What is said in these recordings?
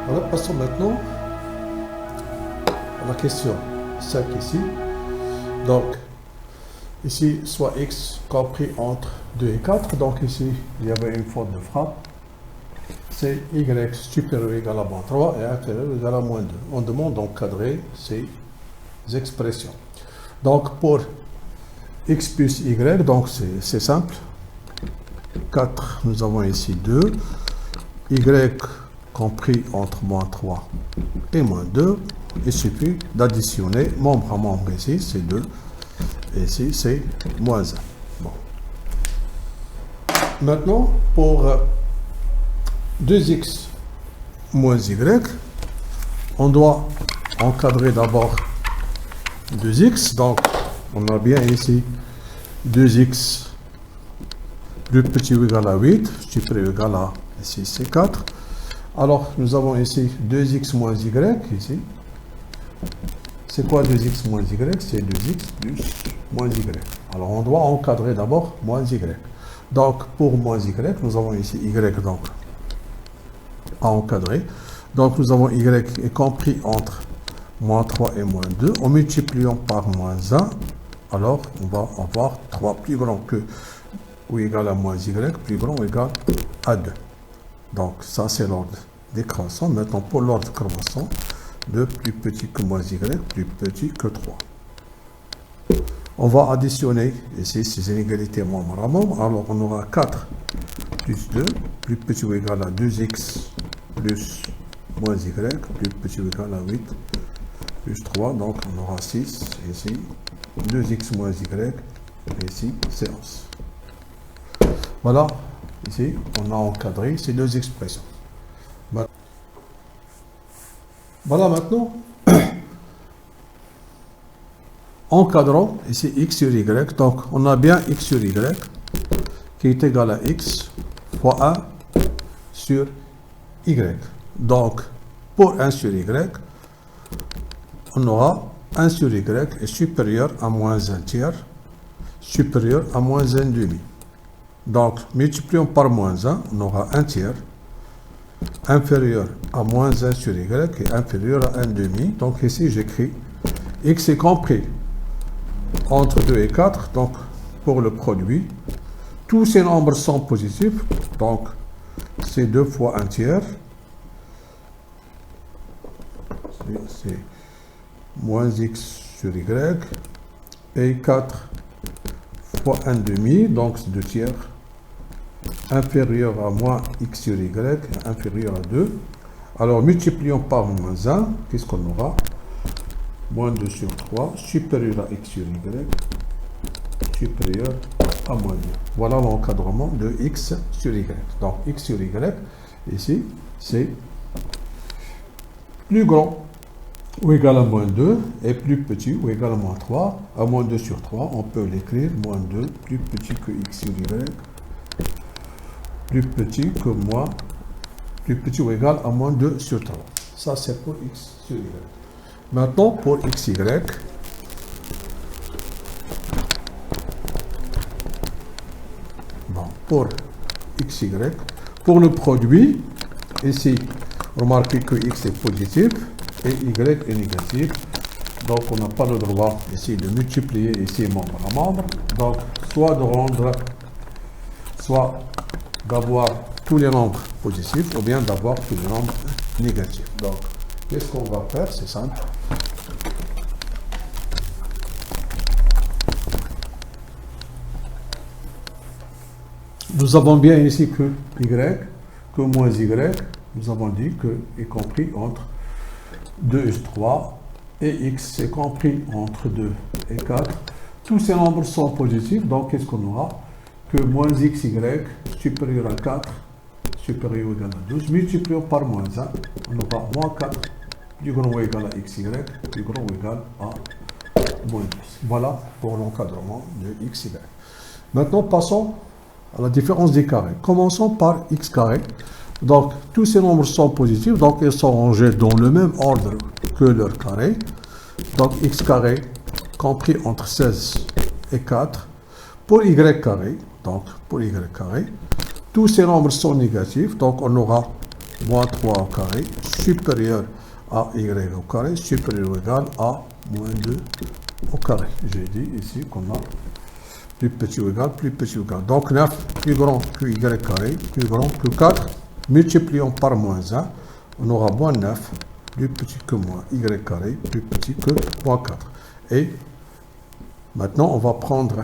Alors, passons maintenant à la question 5 ici. Donc, ici, soit x compris entre 2 et 4. Donc, ici, il y avait une faute de frappe. C'est y supérieur ou égal à moins 3 et inférieur ou égal à moins 2. On demande d'encadrer ces expressions. Donc, pour x plus y, donc c'est simple. 4, nous avons ici 2. Y compris entre moins 3 et moins 2. Il suffit d'additionner membre à membre ici, c'est 2. Et ici, c'est moins 1. Bon. Maintenant, pour 2x moins y, on doit encadrer d'abord 2x. Donc, on a bien ici 2x plus petit ou égal à 8, supérieur ou égal à, ici c'est 4. Alors, nous avons ici 2x moins y, ici. C'est quoi 2x moins y? C'est 2x plus moins y. Alors, on doit encadrer d'abord moins y. Donc, pour moins y, nous avons ici y donc, à encadrer. Donc, nous avons y est compris entre moins 3 et moins 2. En multipliant par moins 1, alors, on va avoir 3 plus grand que ou égal à moins y, plus grand ou égal à 2. Donc, ça, c'est l'ordre décroissant. Maintenant, pour l'ordre croissant, de plus petit que moins y, plus petit que 3. On va additionner ici ces inégalités membre à membre. Alors, on aura 4 plus 2, plus petit ou égal à 2x plus moins y, plus petit ou égal à 8 plus 3. Donc, on aura 6 ici, 2x moins y, et ici, c'est 11. Voilà, ici, on a encadré ces deux expressions. Voilà maintenant, encadrant ici x sur y. Donc, on a bien x sur y qui est égal à x fois 1 sur y. Donc, pour 1 sur y, on aura 1 sur y est supérieur à moins 1 tiers, supérieur à moins 1 demi. Donc, multiplions par moins 1, on aura 1 tiers, inférieur à moins 1 sur y et inférieur à 1 demi. Donc, ici, j'écris x est compris entre 2 et 4. Donc, pour le produit, tous ces nombres sont positifs. Donc, c'est 2 fois 1 tiers. C'est moins x sur y. Et 4 fois 1 demi. Donc, c'est 2 tiers. Inférieur à moins x sur y, inférieur à 2. Alors, multiplions par moins 1, qu'est-ce qu'on aura? Moins 2 sur 3, supérieur à x sur y, supérieur à moins 2. Voilà l'encadrement de x sur y. Donc, x sur y, ici, c'est plus grand ou égal à moins 2 et plus petit ou égal à moins 3. À moins 2 sur 3, on peut l'écrire moins 2 plus petit que x sur y, plus petit que moins, plus petit ou égal à moins 2 sur 3. Ça, c'est pour x sur y. Maintenant, pour xy, bon, pour xy, pour le produit, ici, remarquez que x est positif et y est négatif. Donc, on n'a pas le droit ici de multiplier ici membre à membre. Donc, soit de rendre, soit d'avoir tous les nombres positifs ou bien d'avoir tous les nombres négatifs. Donc, qu'est-ce qu'on va faire? C'est simple. Nous avons bien ici que y, que moins y, nous avons dit que est compris entre 2 et 3 et x est compris entre 2 et 4. Tous ces nombres sont positifs, donc qu'est-ce qu'on aura? Que moins xy supérieur à 4, supérieur ou égal à 12, multiplié par moins 1, on aura moins 4, plus grand ou égal à xy, plus grand ou égal à moins 12. Voilà pour l'encadrement de xy. Maintenant, passons à la différence des carrés. Commençons par x carré. Donc, tous ces nombres sont positifs, donc ils sont rangés dans le même ordre que leur carré. Donc, x carré compris entre 16 et 4. Pour y carré, donc pour y carré, tous ces nombres sont négatifs, donc on aura moins 3 au carré supérieur à y au carré supérieur ou égal à moins 2 au carré. J'ai dit ici qu'on a plus petit ou égal, plus petit ou égal. Donc 9 plus grand que y carré, plus grand que 4, multiplions par moins 1, on aura moins 9 plus petit que moins y carré, plus petit que moins 4. Et maintenant, on va prendre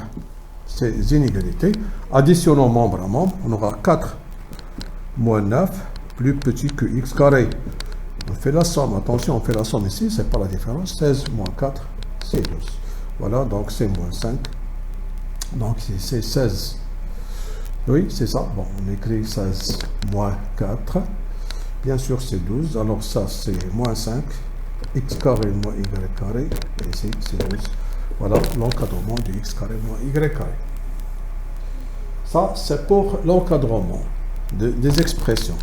ces inégalités, additionnons membre à membre, on aura 4 moins 9 plus petit que x carré. On fait la somme, attention, on fait la somme ici, c'est pas la différence, 16 moins 4, c'est 12. Voilà, donc c'est moins 5. Donc c'est 16. Oui, c'est ça. Bon, on écrit 16 moins 4. Bien sûr, c'est 12. Alors ça, c'est moins 5. X carré moins y carré. Et ici, c'est 12. Voilà l'encadrement de x carré moins y carré. Ça, c'est pour l'encadrement des expressions.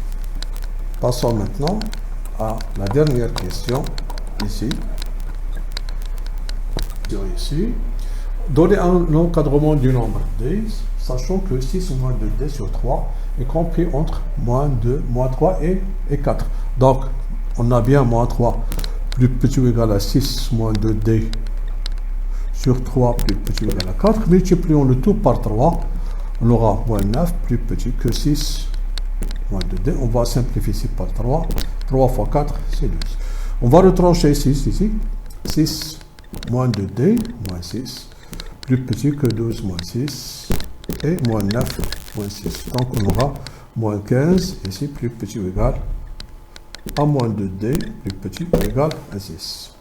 Passons maintenant à la dernière question, ici. Ici. Donner un encadrement du nombre d, sachant que 6 moins 2d sur 3 est compris entre moins 2, moins 3 et 4. Donc, on a bien moins 3 plus petit ou égal à 6 moins 2d sur 3 plus petit ou égal à 4. Multiplions le tout par 3. On aura moins 9 plus petit que 6 moins 2d. On va simplifier ici par 3. 3 fois 4, c'est 12. On va retrancher 6 ici. 6 moins 2d, moins 6. Plus petit que 12 moins 6 et moins 9 moins 6. Donc on aura moins 15 ici plus petit ou égal à moins 2d plus petit ou égal à 6.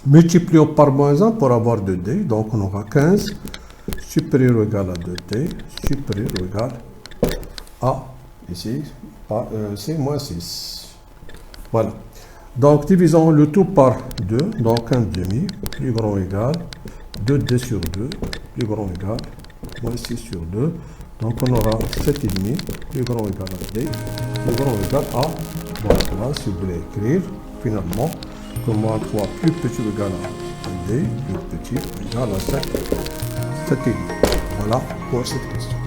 Multiplions par moins 1 pour avoir 2d. Donc on aura 15 supérieur ou égal à 2d supérieur ou égal à ici c'est moins 6. Voilà. Donc divisons le tout par 2. Donc 1 demi plus grand ou égal 2d sur 2, plus grand ou égal, moins 6 sur 2. Donc on aura 7,5, plus grand ou égal à d, plus grand ou égal à moins 3, si vous voulez écrire, finalement, que moins 3 plus petit ou égal à d, plus petit ou égal à 7,5. Voilà pour cette question.